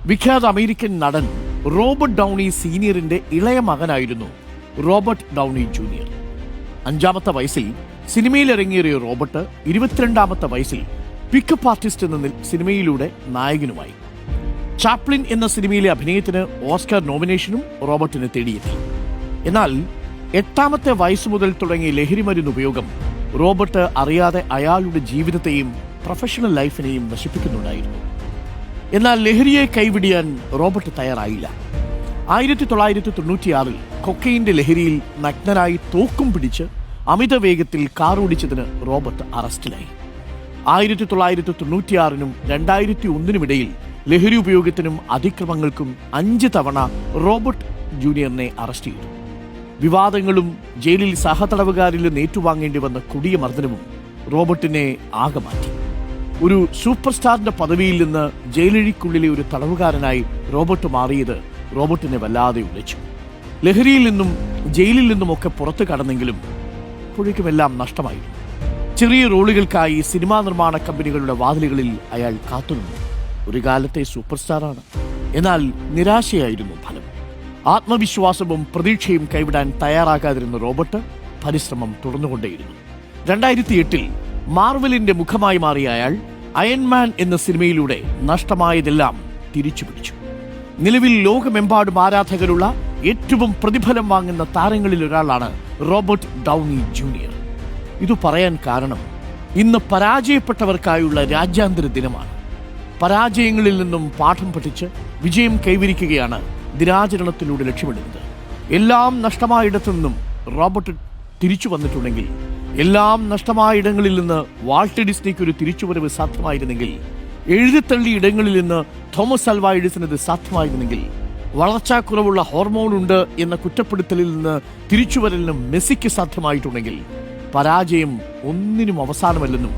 വിഖ്യാത അമേരിക്കൻ നടൻ Robert Downey സീനിയറിന്റെ ഇളയ മകനായിരുന്നു റോബർട്ട് ഡൗണി ജൂനിയർ. 5-ാമത്തെ വയസ്സിൽ സിനിമയിൽ ഇറങ്ങിയേറിയ റോബർട്ട് 22-ാമത്തെ വയസ്സിൽ പിക്കപ്പ് ആർട്ടിസ്റ്റ് എന്ന സിനിമയിലൂടെ നായകനുമായി. ചാപ്ലിൻ എന്ന സിനിമയിലെ അഭിനയത്തിന് ഓസ്കാർ നോമിനേഷനും റോബർട്ടിനെ തേടിയെത്തി. എന്നാൽ 8-ാമത്തെ വയസ്സ് മുതൽ തുടങ്ങിയ ലഹരിമരുന്ന് ഉപയോഗം റോബർട്ട് അറിയാതെ അയാളുടെ ജീവിതത്തെയും പ്രൊഫഷണൽ ലൈഫിനെയും നശിപ്പിക്കുന്നുണ്ടായിരുന്നു. എന്നാൽ ലഹരിയെ കൈവിടിയാൻ റോബർട്ട് തയ്യാറായില്ല. 1996-ൽ കൊക്കൈന്റെ ലഹരിയിൽ നഗ്നനായി തോക്കും പിടിച്ച് അമിത വേഗത്തിൽ കാർ ഓടിച്ചതിന് റോബർട്ട് അറസ്റ്റിലായി. 1996-നും 2001-നും ലഹരി ഉപയോഗത്തിനും അതിക്രമങ്ങൾക്കും 5 തവണ റോബർട്ട് ജൂനിയറിനെ അറസ്റ്റ് ചെയ്തു. വിവാദങ്ങളും ജയിലിൽ സഹതടവുകാരിൽ നിന്ന് ഏറ്റുവാങ്ങേണ്ടി വന്ന കൊടിയ മർദ്ദനവും റോബർട്ടിനെ ആകെ മാറ്റി. ഒരു സൂപ്പർ സ്റ്റാറിന്റെ പദവിയിൽ നിന്ന് ജയിലഴിക്കുള്ളിലെ ഒരു തടവുകാരനായി റോബർട്ട് മാറിയത് റോബർട്ടിനെ വല്ലാതെ ഉലച്ചു. ലഹരിയിൽ നിന്നും ജയിലിൽ നിന്നുമൊക്കെ പുറത്തു കടന്നെങ്കിലും അപ്പോഴേക്കുമെല്ലാം നഷ്ടമായിരുന്നു. ചെറിയ റോളുകൾക്കായി സിനിമാ നിർമ്മാണ കമ്പനികളുടെ വാതിലുകളിൽ അയാൾ കാത്തുനിന്നു. ഒരു കാലത്തെ സൂപ്പർ സ്റ്റാറാണ്. എന്നാൽ നിരാശയായിരുന്നു ഫലം. ആത്മവിശ്വാസവും പ്രതീക്ഷയും കൈവിടാൻ തയ്യാറാകാതിരുന്ന റോബർട്ട് പരിശ്രമം തുടർന്നുകൊണ്ടേയിരുന്നു. 2008-ൽ മാർവലിന്റെ മുഖമായി മാറിയ അയാൾ അയൺമാൻ എന്ന സിനിമയിലൂടെ നഷ്ടമായതെല്ലാം തിരിച്ചുപിടിച്ചു. നിലവിൽ ലോകമെമ്പാടും ആരാധകരുള്ള ഏറ്റവും പ്രതിഫലം വാങ്ങുന്ന താരങ്ങളിൽ ഒരാളാണ് റോബർട്ട് ഡൗണി ജൂനിയർ. ഇത് പറയാൻ കാരണം ഇന്ന് പരാജയപ്പെട്ടവർക്കായുള്ള രാജ്യാന്തര ദിനമാണ്. പരാജയങ്ങളിൽ നിന്നും പാഠം പഠിച്ച് വിജയം കൈവരിക്കുകയാണ് ദിനാചരണത്തിലൂടെ ലക്ഷ്യമിടുന്നത്. എല്ലാം നഷ്ടമായിടത്തു നിന്നും റോബർട്ട് തിരിച്ചു വന്നിട്ടുണ്ടെങ്കിൽ, എല്ലാം നഷ്ടമായ ഇടങ്ങളിൽ നിന്ന് വാൾട്ട് ഡിസ്നിക്ക് ഒരു തിരിച്ചുവരവ് സാധ്യമായിരുന്നെങ്കിൽ, എഴുതിത്തള്ളിയ ഇടങ്ങളിൽ നിന്ന് തോമസ് ആൽവാ എഡിസന് ഇത് സാധ്യമായിരുന്നെങ്കിൽ, വളർച്ചാക്കുറവുള്ള ഹോർമോൺ ഉണ്ട് എന്ന കുറ്റപ്പെടുത്തലിൽ നിന്ന് തിരിച്ചുവരലിന് മെസ്സിക്ക് സാധ്യമായിട്ടുണ്ടെങ്കിൽ, പരാജയം ഒന്നിനും അവസാനമല്ലെന്നും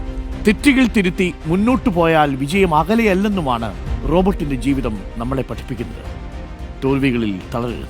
തെറ്റുകൾ തിരുത്തി മുന്നോട്ടു പോയാൽ വിജയം അകലെയല്ലെന്നുമാണ് റോബർട്ടിന്റെ ജീവിതം നമ്മളെ പഠിപ്പിക്കുന്നത്. തോൽവികളിൽ തളരരുത്.